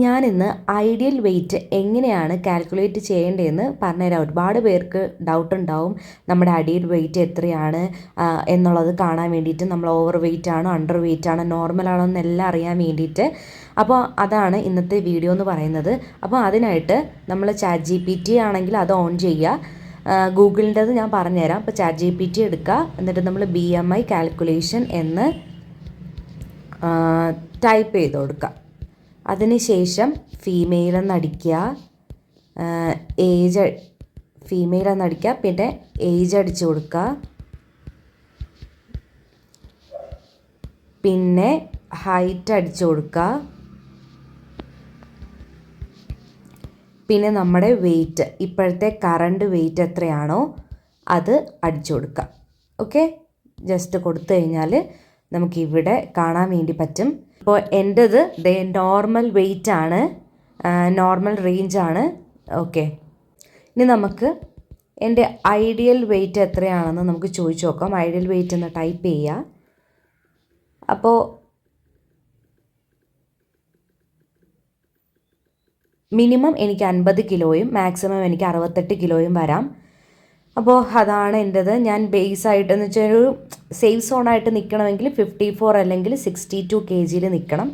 ഞാനിന്ന് ideal wait എങ്ങനെയാണ് calculate ചെയ്യേണ്ടതെന്ന് പറഞ്ഞുതരാം. ഒരുപാട് പേർക്ക് ഡൗട്ട് ഉണ്ടാവും നമ്മുടെ ഐഡിയൽ വെയിറ്റ് എത്രയാണ് എന്നുള്ളത് കാണാൻ വേണ്ടിയിട്ട്. നമ്മൾ ഓവർ വെയിറ്റ് ആണോ അണ്ടർ വെയിറ്റ് ആണോ നോർമൽ ആണോ എന്നെല്ലാം അറിയാൻ വേണ്ടിയിട്ട്. അപ്പോൾ അതാണ് ഇന്നത്തെ വീഡിയോ എന്ന് പറയുന്നത്. അപ്പോൾ അതിനായിട്ട് നമ്മൾ ChatGPT ആണെങ്കിൽ അത് ഓൺ ചെയ്യുക. ഗൂഗിളിൻ്റെത് ഞാൻ പറഞ്ഞുതരാം. അപ്പോൾ ChatGPT എടുക്കുക, എന്നിട്ട് നമ്മൾ BMI കാൽക്കുലേഷൻ എന്ന് ടൈപ്പ് ചെയ്ത് കൊടുക്കുക. അതിനുശേഷം ഫീമെയിൽ എന്നടിക്കുക, ഫീമെയിൽ എന്നടിക്കുക, പിന്നെ ഏജ് അടിച്ചു കൊടുക്കുക, പിന്നെ ഹൈറ്റ് അടിച്ചു കൊടുക്കുക, പിന്നെ നമ്മുടെ വെയിറ്റ്, ഇപ്പോഴത്തെ കറണ്ട് വെയിറ്റ് എത്രയാണോ അത് അടിച്ചു കൊടുക്കുക. ഓക്കെ, ജസ്റ്റ് കൊടുത്തു കഴിഞ്ഞാൽ നമുക്കിവിടെ കാണാൻ വേണ്ടി പറ്റും. അപ്പോൾ എൻ്റെത് നോർമൽ വെയിറ്റ് ആണ്, നോർമൽ റേഞ്ച് ആണ്. ഓക്കെ, ഇനി നമുക്ക് എൻ്റെ ഐഡിയൽ വെയിറ്റ് എത്രയാണെന്ന് നമുക്ക് ചോദിച്ചു നോക്കാം. ഐഡിയൽ വെയിറ്റ് എന്ന് ടൈപ്പ് ചെയ്യുക. അപ്പോൾ മിനിമം എനിക്ക് 50 കിലോയും മാക്സിമം എനിക്ക് 68 കിലോയും വരാം. അപ്പോൾ അതാണ് എൻ്റെത്. ഞാൻ ബേസ് ആയിട്ടെന്ന് വെച്ചാൽ ഒരു സേഫ് സോണായിട്ട് നിൽക്കണമെങ്കിൽ 54 അല്ലെങ്കിൽ 62 kg നിൽക്കണം.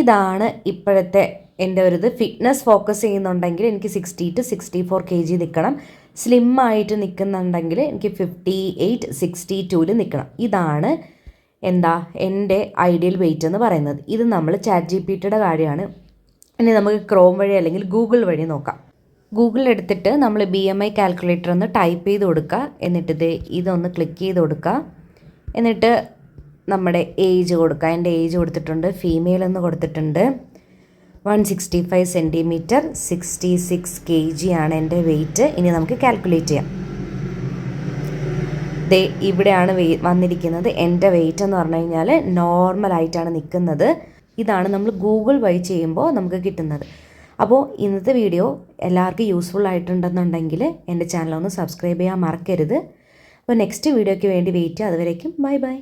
ഇതാണ് ഇപ്പോഴത്തെ എൻ്റെ ഒരു ഇത്. ഫിറ്റ്നസ് ഫോക്കസ് ചെയ്യുന്നുണ്ടെങ്കിൽ എനിക്ക് 60 to 64 kg നിൽക്കണം. സ്ലിം ആയിട്ട് നിൽക്കുന്നുണ്ടെങ്കിൽ എനിക്ക് 58, 62 നിൽക്കണം. ഇതാണ് എൻ്റെ ഐഡിയൽ വെയിറ്റ് എന്ന് പറയുന്നത്. ഇത് നമ്മൾ ChatGPTയുടെ കാര്യമാണ്. ഇനി നമുക്ക് ക്രോം വഴി അല്ലെങ്കിൽ ഗൂഗിൾ വഴി നോക്കാം. ഗൂഗിൾ എടുത്തിട്ട് നമ്മൾ BMI കാൽക്കുലേറ്റർ ഒന്ന് ടൈപ്പ് ചെയ്ത് കൊടുക്കുക. എന്നിട്ട് ഇതൊന്ന് ക്ലിക്ക് ചെയ്ത് കൊടുക്കുക. എന്നിട്ട് നമ്മുടെ ഏജ് കൊടുക്കുക. എൻ്റെ ഏജ് കൊടുത്തിട്ടുണ്ട്, ഫീമെയിൽ എന്ന് കൊടുത്തിട്ടുണ്ട്. 165 സെൻറ്റിമീറ്റർ, 66 kg ആണ് എൻ്റെ വെയിറ്റ്. ഇനി നമുക്ക് കാൽക്കുലേറ്റ് ചെയ്യാം. ഇവിടെയാണ് വന്നിരിക്കുന്നത്. എൻ്റെ വെയിറ്റ് എന്ന് പറഞ്ഞു കഴിഞ്ഞാൽ നോർമലായിട്ടാണ് നിൽക്കുന്നത്. ഇതാണ് നമ്മൾ ഗൂഗിൾ വഴി ചെയ്യുമ്പോൾ നമുക്ക് കിട്ടുന്നത്. അപ്പോൾ ഇന്നത്തെ വീഡിയോ എല്ലാവർക്കും യൂസ്ഫുൾ ആയിട്ടുണ്ടെന്നുണ്ടെങ്കിൽ എൻ്റെ ചാനൽ ഒന്ന് സബ്സ്ക്രൈബ് ചെയ്യാൻ മറക്കരുത്. അപ്പോൾ നെക്സ്റ്റ് വീഡിയോയ്ക്ക് വേണ്ടി വെയിറ്റ് ചെയ്യുക. അതുവരേക്കും ബൈ ബൈ.